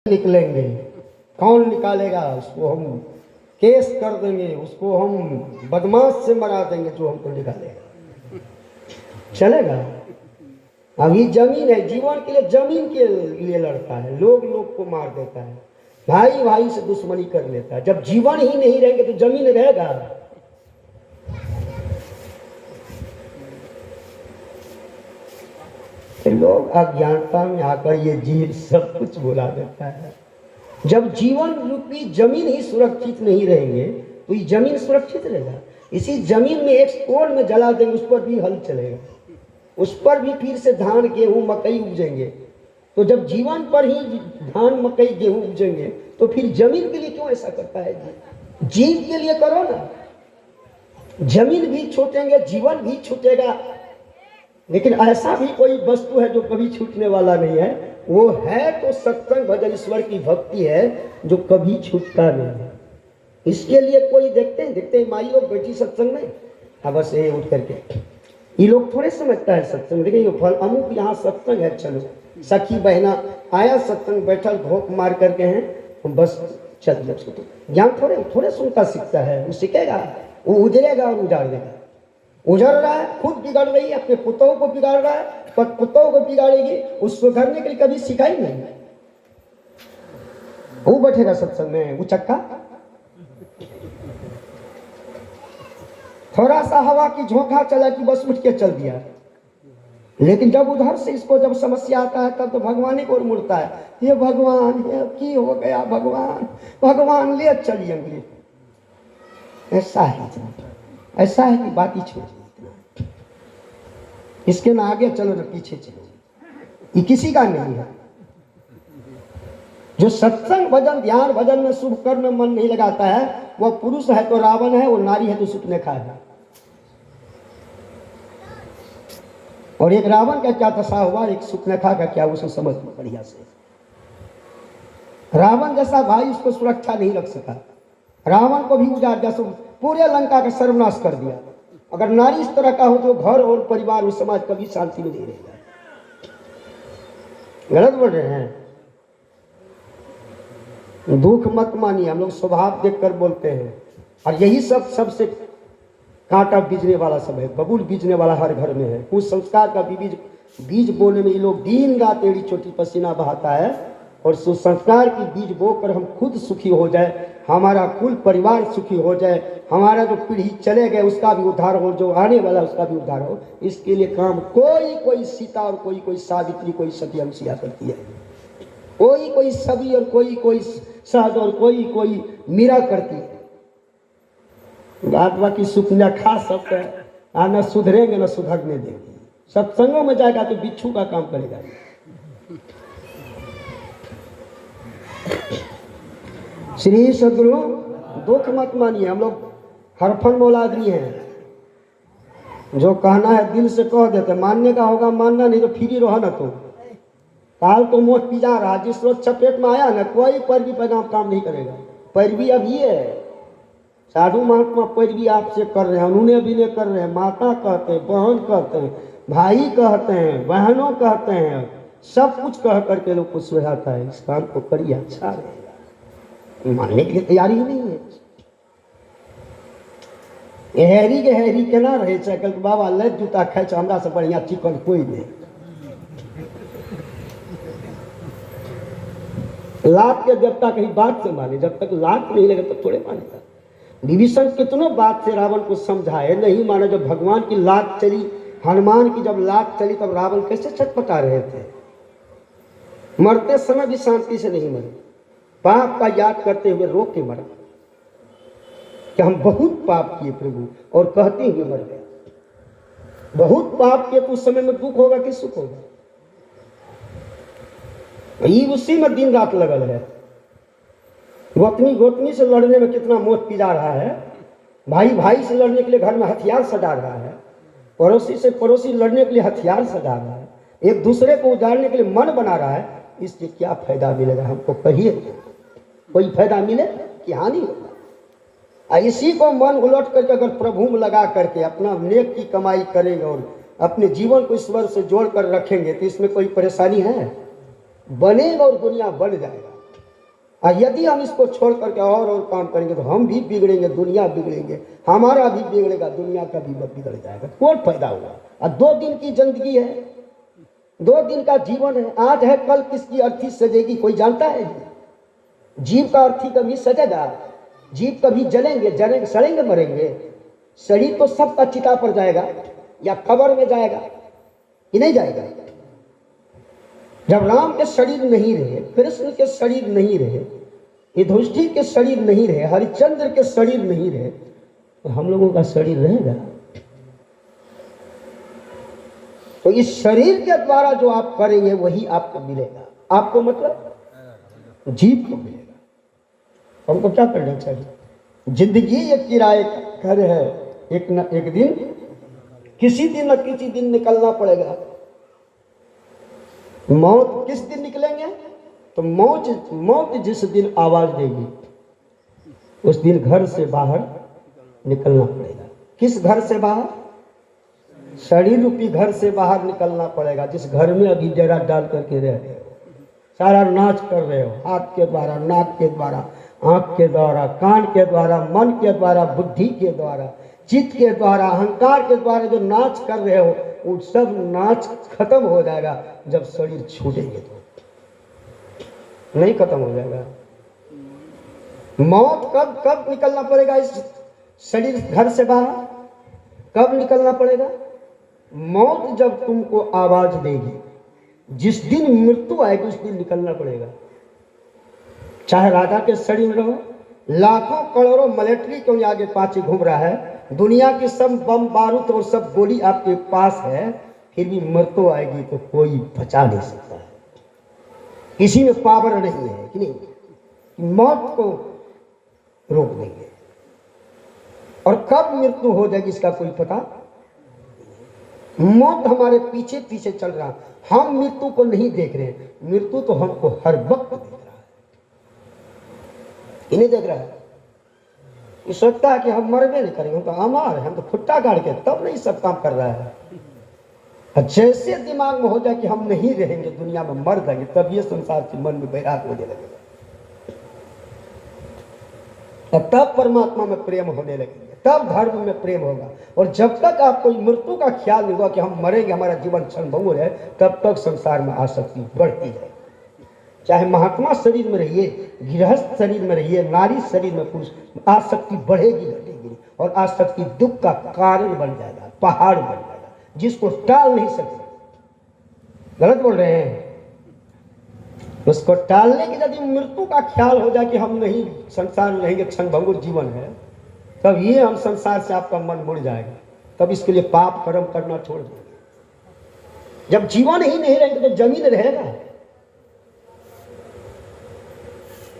निकलेंगे, कौन निकालेगा? उसको हम केस कर देंगे, उसको हम बदमाश से मरा देंगे जो हमको निकालेगा। चलेगा? अभी जमीन है, जीवन के लिए जमीन के लिए लड़ता है, लोग लोग को मार देता है, भाई भाई से दुश्मनी कर लेता है। जब जीवन ही नहीं रहेंगे तो जमीन रहेगा? लोग अज्ञानता में आकर ये जीव सब कुछ भुला देता है। जब जीवन रूपी जमीन ही सुरक्षित नहीं रहेंगे तो ये जमीन सुरक्षित रहेगा? इसी जमीन में एक कोण में जला देंगे, उस पर भी हल चलेगा, उस पर भी फिर से धान गेहूं मकई उपजेंगे। तो जब जीवन पर ही धान मकई गेहूं उपजेंगे तो फिर जमीन के लिए क्यों ऐसा करता है? जीव के लिए करो ना। जमीन भी छूटेंगे, जीवन भी छूटेगा, लेकिन ऐसा भी कोई वस्तु है जो कभी छूटने वाला नहीं है, वो है तो सत्संग भजन ईश्वर की भक्ति है जो कभी छूटता नहीं है। इसके लिए कोई देखते हैं माई लोग बैठी सत्संग में, हाँ बस ये उठ करके, ये लोग थोड़े समझता है सत्संग। देखिए ये फल अमुक यहाँ सत्संग है, चलो सखी बहना आया सत्संग, बैठल भोक मार करके हैं, बस चल जाओ। ज्ञान थोड़े सुनता सीखता है, वो सीखेगा, वो उजरेगा और उजाड़ देगा। उजड़ रहा है, खुद बिगड़ रही है, अपने पुतों को बिगाड़ रहा है, पर पुतों को बिगाड़ेगी, उसको करने के लिए कभी सिखाई नहीं। वो बैठेगा सत्संग में, वो चक्का थोड़ा सा हवा की झोंका चला कि बस उठ के चल दिया। लेकिन जब उधर से इसको जब समस्या आता है तब तो भगवान ही को मुड़ता है, ये भगवान ये की हो गया, भगवान भगवान ले चलिए। ऐसा है कि बात ही छोड़, इसके ना आगे चलो ना पीछे चलो, ये किसी का नहीं है। जो सत्संग भजन ध्यान भजन में शुभ कर्म में मन नहीं लगाता है, वह पुरुष है तो रावण है, वो नारी है तो सुपनेखा है। और एक रावण का क्या दशा हुआ, एक सुपनेखा का क्या, उसे समझ में बढ़िया से। रावण जैसा भाई उसको सुरक्षा नहीं रख सका, रावण को भी उजाड़ दिया, पूरे लंका का सर्वनाश कर दिया। अगर नारी इस तरह का हो तो घर और परिवार और समाज कभी शांति में नहीं रहेगा। गलत बोल रहे हैं, दुख मत मानिए, हम लोग स्वभाव देखकर बोलते हैं। और यही सब सबसे कांटा बीजने वाला सब है, बबूल बीजने वाला हर घर में है। कुछ संस्कार का बीज बोने में ये लोग दिन रात एड़ी चोटी पसीना बहाता है। और सुसंस्कार की बीज बोकर हम खुद सुखी हो जाए, हमारा कुल परिवार सुखी हो जाए, हमारा जो पीढ़ी चले गए उसका भी उद्धार हो, जो आने वाला उसका भी उद्धार हो। इसके लिए काम कोई सीता और कोई सावित्री, कोई सत्यवंशिया करती है, कोई सभी और कोई सहज और कोई मीरा करती है। बात बाकी सुपनेखा सब न सुधरेंगे न सुधरने देंगे। सत्संगों में जाएगा तो बिच्छू का काम करेगा। श्री सदगुरु दुख मत मानिए, हम लोग हरफन मौला आदमी हैं, जो कहना है दिल से कह देते, मानने का होगा मानना, नहीं तो फ्री रहो ना। तो काल तो मोह पिजा रहा, जिस रोज चपेट में आया ना, कोई पैरवी पैगाम काम नहीं करेगा। पैरवी अब ये है, साधु महात्मा पैरवी आपसे कर रहे हैं, उन्होंने भी नहीं कर रहे हैं, माता कहते हैं, बहन कहते हैं, भाई कहते हैं, बहनों कहते हैं, सब कुछ कह करके लोग को सुझाता है, इस काम को करिए अच्छा रहेगा। मानने के लिए तैयारी ही नहीं है। हेरी के हेरी केना रहे कल बाबा लैत जूता खाए हमरा से बढ़िया चिकन कोई नहीं। लात के देवता कहीं बात से माने, जब तक लात नहीं लगे तब थोड़े मानेगा। विभीषण कितनों बात से रावण को समझाए, नहीं माना। जब भगवान की लात चली, हनुमान की जब लात चली, तब रावण कैसे छटपटा रहे थे। मरते समय भी शांति से नहीं मरे, पाप का याद करते हुए रो के मरा कि हम बहुत पाप किए प्रभु, और कहते हुए मर गए। बहुत पाप किए तो उस समय में दुख होगा कि सुख होगा? ये उसी में दिन रात लगल है। गोतनी से लड़ने में कितना मौत पिजा रहा है, भाई से लड़ने के लिए घर में हथियार सजा रहा है, पड़ोसी लड़ने के लिए हथियार सजा रहा है, एक दूसरे को उजाड़ने के लिए मन बना रहा है। इससे क्या फायदा मिलेगा? हमको कहिए, कोई फायदा मिले कि हानि होगा? इसी को मन उलट करके अगर प्रभु में लगा करके अपना नेक की कमाई करेंगे और अपने जीवन को ईश्वर से जोड़ कर रखेंगे तो इसमें कोई परेशानी है? बनेगा और दुनिया बढ़ जाएगा। और यदि हम इसको छोड़ करके और काम करेंगे तो हम भी बिगड़ेंगे, दुनिया बिगड़ेंगे, हमारा भी बिगड़ेगा, दुनिया का भी बिगड़ जाएगा। कौन फायदा हुआ? और 2 दिन की जिंदगी है, 2 दिन का जीवन है, आज है कल किसकी अर्थी सजेगी कोई जानता है? जीव का अर्थी कभी सजेगा? जीव कभी जलेंगे, सड़ेंगे, मरेंगे? शरीर तो सबका चिता पर जाएगा या कब्र में जाएगा कि नहीं जाएगा? जब राम के शरीर नहीं रहे, कृष्ण के शरीर नहीं रहे, युधिष्ठिर के शरीर नहीं रहे, हरिश्चंद्र के शरीर नहीं रहे, तो हम लोगों का शरीर रहेगा? तो इस शरीर के द्वारा जो आप करेंगे वही आपको मिलेगा। आपको मतलब जीव को मिलेगा। हमको क्या करना चाहिए? जिंदगी एक किराए का घर है, एक न एक दिन, किसी दिन न किसी दिन निकलना पड़ेगा। मौत किस दिन निकलेंगे? तो मौत जिस दिन आवाज देगी उस दिन घर से बाहर निकलना पड़ेगा। किस घर से बाहर? शरीर रूपी घर से बाहर निकलना पड़ेगा, जिस घर में अभी डेरा डाल करके रह रहे हो, सारा नाच कर रहे हो, हाथ के द्वारा, नाक के द्वारा, आंख के द्वारा, कान के द्वारा, मन के द्वारा, बुद्धि के द्वारा, चित्त के द्वारा, अहंकार के द्वारा जो नाच कर रहे हो, वो सब नाच खत्म हो जाएगा जब शरीर छूटेंगे। तो नहीं खत्म हो जाएगा? मौत कब निकलना पड़ेगा इस शरीर घर से बाहर? कब निकलना पड़ेगा? मौत जब तुमको आवाज देगी, जिस दिन मृत्यु आएगी उस दिन निकलना पड़ेगा। चाहे राजा के शरीर में रहो, लाखों करोड़ों मिलिट्री क्यों आगे पाछे घूम रहा है, दुनिया की सब बम बारूद और सब गोली आपके पास है, फिर भी मृत्यु आएगी तो कोई बचा नहीं सकता है। किसी में पावर नहीं है कि नहीं, मौत को रोक देंगे। और कब मृत्यु हो जाएगी इसका कोई पता? मौत हमारे पीछे पीछे चल रहा, हम मृत्यु को नहीं देख रहे हैं, मृत्यु तो हमको हर वक्त देख रहा है। इन्हें देख रहा है, ये सोचता है कि हम मरबे नहीं करेंगे, हम तो अमर हैं, हम तो खुट्टा गाड़ के तब नहीं सब काम कर रहा है। जैसे दिमाग में हो जाए कि हम नहीं रहेंगे, दुनिया में मर जाएंगे, तब ये संसार के मन में वैराग होने लगेगा, तब परमात्मा में प्रेम होने लगेगा, तब धर्म में प्रेम होगा। और जब तक आपको मृत्यु का ख्याल नहीं होगा कि हम मरेंगे, हमारा जीवन क्षणभंगुर है, तब तक संसार में आसक्ति बढ़ती जाएगी। चाहे महात्मा शरीर में रहिए, गृहस्थ शरीर में रहिए, नारी शरीर में, पुरुष, आसक्ति बढ़ेगी घटेगी, और आसक्ति दुख का कारण बन जाएगा, पहाड़ बन जाएगा जिसको टाल नहीं सकते। गलत बोल रहे हैं? उसको टालने की यदि मृत्यु का ख्याल हो जाए कि हम नहीं संसार में रहेंगे, क्षणभंगुर जीवन है, तब ये हम संसार से आपका मन मुड़ जाएगा, तब इसके लिए पाप कर्म करना छोड़ देंगे। जब जीवन ही नहीं रहेंगे तो जमीन रहेगा।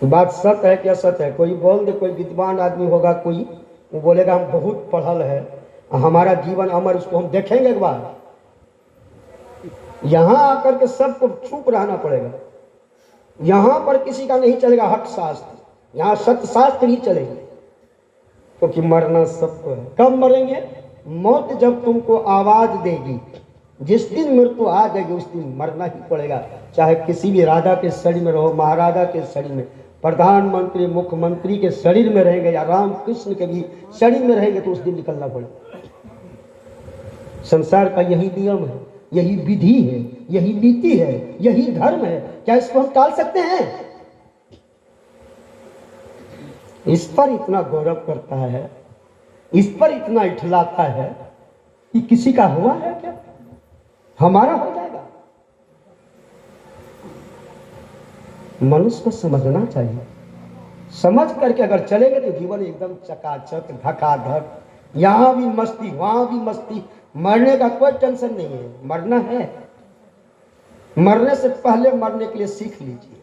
बात सत्य है कि असत्य है? कोई बोल दे, कोई विद्वान आदमी होगा, कोई वो बोलेगा हम बहुत पढ़ल है, हमारा जीवन अमर, उसको हम देखेंगे एक बार। यहां आकर के सबको चुप रहना पड़ेगा। यहां पर किसी का नहीं चलेगा हठ शास्त्र, यहां सत्य शास्त्र ही चलेंगे, क्योंकि मरना सबको है। कब मरेंगे? मौत जब तुमको आवाज देगी, जिस दिन मृत्यु आ जाएगी उस दिन मरना ही पड़ेगा। चाहे किसी भी राजा के शरीर में रहो, महाराजा के शरीर में, प्रधानमंत्री, मुख्यमंत्री के शरीर में रहेंगे, या राम कृष्ण के भी शरीर में रहेंगे, तो उस दिन निकलना पड़ेगा। संसार का यही नियम है, यही विधि है, यही नीति है, यही धर्म है। क्या इसको हम टाल सकते हैं? इस पर इतना गौरव करता है, इस पर इतना इठलाता है कि किसी का हुआ है क्या? हमारा हो जाएगा। मनुष्य को समझना चाहिए, समझ करके अगर चलेंगे तो जीवन एकदम चकाचक, धकाधक, यहां भी मस्ती, वहां भी मस्ती। मरने का कोई टेंशन नहीं है, मरना है। मरने से पहले मरने के लिए सीख लीजिए,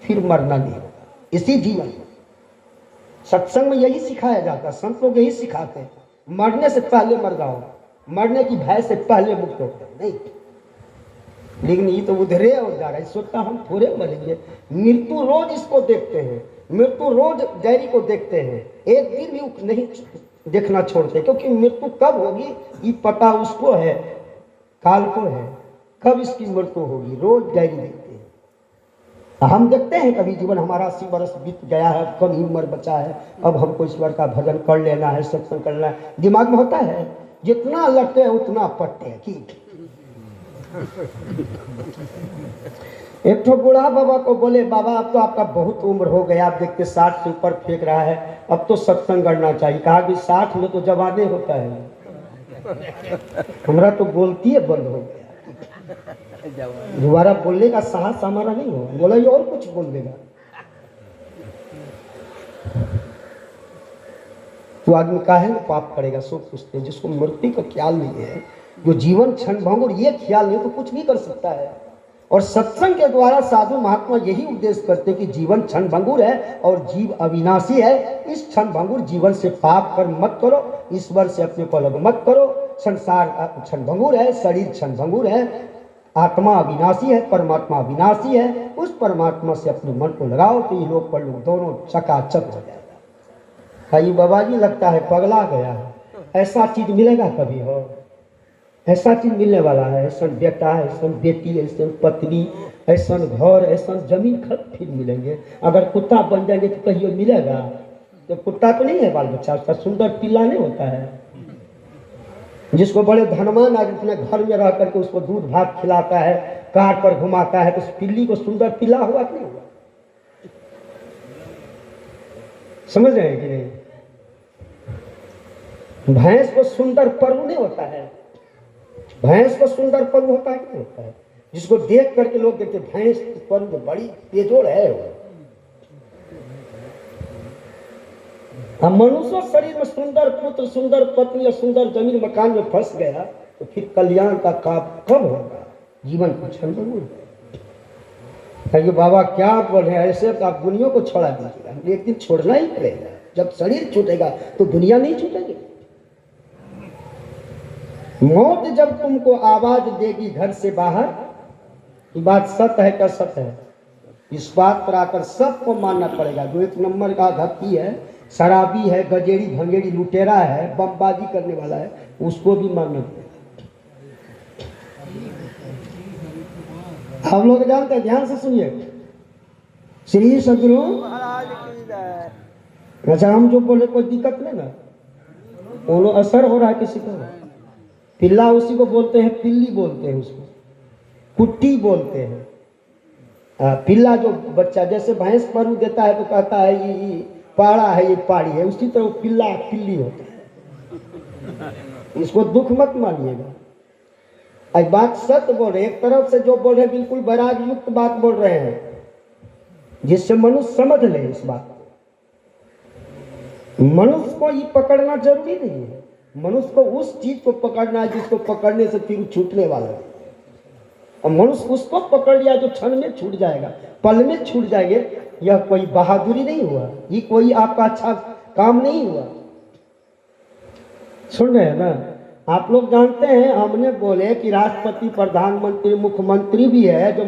फिर मरना नहीं होगा इसी जीवन में। सत्संग में यही सिखाया जाता है, संत लोग यही सिखाते हैं, मरने से पहले मर जाओ, मरने की भय से पहले मुक्त होते हैं। नहीं, लेकिन ये तो उधरे और जा रहा है, सोचता हम थोड़े मरेंगे। मृत्यु रोज इसको देखते हैं, मृत्यु रोज डायरी को देखते हैं, एक दिन भी नहीं देखना छोड़ते, क्योंकि मृत्यु कब होगी ये पता उसको है, काल को है, कब इसकी मृत्यु होगी, रोज डायरी देखते हैं। हम देखते हैं कभी जीवन हमारा 80 वर्ष बीत गया है, कम ही उम्र बचा है, अब हमको ईश्वर का भजन कर लेना है, सत्संग करना है, दिमाग में होता है। जितना लड़ते हैं उतना पढ़ते हैं। ठीक। एक तो बूढ़ा बाबा को बोले, बाबा अब तो आपका बहुत उम्र हो गया, आप देखते 60 से ऊपर फेंक रहा है, अब तो सत्संग करना चाहिए। कहा कि 60 में तो जवाने होता है, हमारा तो बोलती है बंद हो गया, दोबारा बोलने का साहस हमारा नहीं हो। बोला ये और कुछ बोल देगा तो आदमी काहे में पाप करेगा, सो पूछते हैं। जिसको मृत्यु का ख्याल नहीं है, जो जीवन क्षण भंग और ये ख्याल नहीं, तो कुछ भी कर सकता है। और सत्संग के द्वारा साधु महात्मा यही उपदेश करते कि जीवन क्षण भंगुर है और जीव अविनाशी है। इस क्षण भंगुर जीवन से पाप कर मत करो, ईश्वर से अपने को अलग मत करो। संसार क्षण भंगुर है, शरीर क्षण भंगुर है, आत्मा अविनाशी है, परमात्मा अविनाशी है। उस परमात्मा से अपने मन को लगाओ तो ये लोग पर लोग दोनों चकाचक हो जाएगा। भाई बाबा जी लगता है पगला गया है, ऐसा चीज मिलेगा कभी? हो ऐसा चीज मिलने वाला है? ऐसा बेटा, ऐसा बेटी, ऐसा पत्नी, ऐसा घर, ऐसा जमीन खत फिर मिलेंगे? अगर कुत्ता बन जाएंगे तो कहिए मिलेगा? तो कुत्ता तो नहीं है बाल बच्चा, उसका सुंदर पिल्ला नहीं होता है। जिसको बड़े धनवान आज अपने घर में रह करके उसको दूध भात खिलाता है, कार पर घुमाता है, तो उस पिल्ली को सुंदर पिल्ला हुआ कि नहीं हुआ? समझ रहे हैं कि नहीं? भैंस को सुंदर परू नहीं होता है, भैंस को सुंदर परू होता है कि नहीं होता है? जिसको देख करके लोग कहते भैंस परू तो बड़ी बेजोड़ है। अब मनुष्य शरीर में सुंदर पुत्र, सुंदर पत्नी और सुंदर जमीन मकान में फंस गया तो फिर कल्याण का काम कब होगा? जीवन को क्षण भंगुर है। ये बाबा क्या बोल रहे हैं, ऐसे तो आप दुनिया को छोड़ा दीजिएगा, एक दिन छोड़ना ही पड़ेगा। जब शरीर छूटेगा तो दुनिया नहीं छूटेगी। मौत जब तुमको आवाज देगी घर से बाहर, ये बात सत्य है क्या? सत्य है। इस बात पर आकर सबको मानना पड़ेगा। जो एक नंबर का घाती है, शराबी है, गजेड़ी भंगेड़ी लुटेरा है, बमबाजी करने वाला है, उसको भी मानना पड़ेगा। हम लोग जानते हैं, ध्यान से सुनिए। श्री सदगुरु महाराज की जय। अच्छा, हम जो बोले कोई दिक्कत नहीं ना, दोनों असर हो रहा है किसी को? पिल्ला उसी को बोलते हैं, पिल्ली बोलते हैं, उसको कुट्टी बोलते हैं। पिल्ला जो बच्चा, जैसे भैंस परू देता है तो कहता है ये पाड़ा है, ये पाड़ी है, उसी तरह पिल्ला पिल्ली होता है। इसको दुख मत मानिएगा। आज बात सत्य बोल रहे, एक तरफ से जो बोल रहे बिल्कुल वैराग्य युक्त बात बोल रहे हैं, जिससे मनुष्य समझ ले इस बात को। मनुष्य को ये पकड़ना जरूरी नहीं है, मनुष्य को उस चीज को पकड़ना है जिसको पकड़ने से फिर छूटने वाला है। और मनुष्य उसको पकड़ लिया जो क्षण में छूट जाएगा, पल में छूट जाएंगे। यह कोई बहादुरी नहीं हुआ, ये कोई आपका अच्छा काम नहीं हुआ। सुन रहे हैं ना? आप लोग जानते हैं, हमने बोले कि राष्ट्रपति, प्रधानमंत्री, मुख्यमंत्री भी है जो